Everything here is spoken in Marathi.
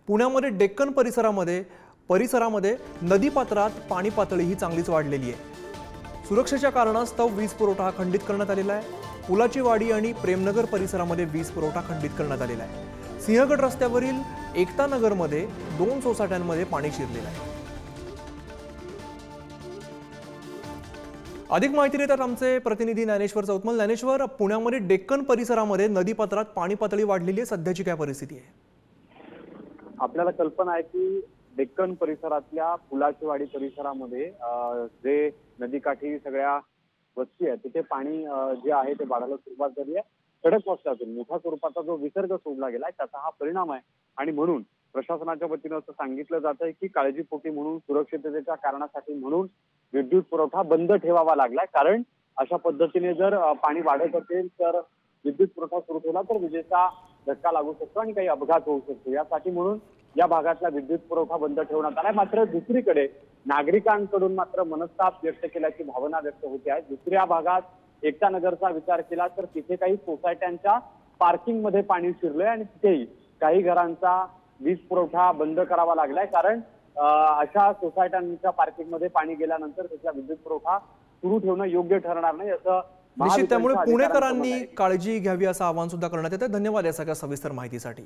पुण्यामध्ये डेक्कन परिसरामध्ये नदीपात्रात पाणी पातळी ही चांगलीच वाढलेली आहे। सुरक्षेच्या कारणास्तव वीज पुरवठा खंडित करण्यात आलेला आहे। पुलाची वाडी आणि प्रेमनगर परिसरामध्ये वीज पुरवठा खंडित करण्यात आलेला आहे। सिंहगड रस्त्यावरील एकता नगरमध्ये 2 सोसायट्यांमध्ये पाणी शिरलेलं आहे। अधिक माहिती देतात आमचे प्रतिनिधी ज्ञानेश्वर चौतमल। ज्ञानेश्वर, पुण्यामध्ये डेक्कन परिसरामध्ये नदीपात्रात पाणी पातळी वाढलेली आहे, सध्याची काय परिस्थिती आहे? आपल्याला कल्पना आहे की डेक्कन परिसरातल्या पुलाची वाडी परिसरामध्ये जे नदीकाठी सगळ्या वस्ती आहेत तिथे पाणी जे आहे ते वाढायला सुरुवात झाली आहे। खडक वासल्यातून मोठ्या स्वरूपाचा जो विसर्ग सोडला गेलाय त्याचा हा परिणाम आहे आणि म्हणून प्रशासनाच्या वतीनं असं सांगितलं जात आहे की काळजीपोटी म्हणून सुरक्षिततेच्या कारणासाठी म्हणून विद्युत पुरवठा बंद ठेवावा लागलाय। कारण अशा पद्धतीने जर पाणी वाढत असेल तर विद्युत पुरवठा सुरू ठेवला तर विजेचा धक्का लागू शकतो आणि काही अपघात होऊ शकतो। यासाठी म्हणून या भागातला विद्युत पुरवठा बंद ठेवण्यात आलाय। मात्र दुसरीकडे नागरिकांकडून मात्र मनस्ताप व्यक्त केल्याची भावना व्यक्त होते आहे। दुसऱ्या भागात एकता नगरचा विचार केला तर तिथे काही सोसायट्यांच्या पार्किंग मध्ये पाणी शिरलंय आणि तिथेही काही घरांचा वीज पुरवठा बंद करावा लागलाय। कारण अशा सोसायट्यांच्या पार्किंग मध्ये पाणी गेल्यानंतर त्याचा विद्युत पुरवठा सुरू ठेवणं योग्य ठरणार नाही असं निश्चित। त्यामुळे पुणेकरांनी काळजी घ्यावी असं आवाहन सुद्धा करण्यात येतं। धन्यवाद या सगळ्या सविस्तर माहितीसाठी।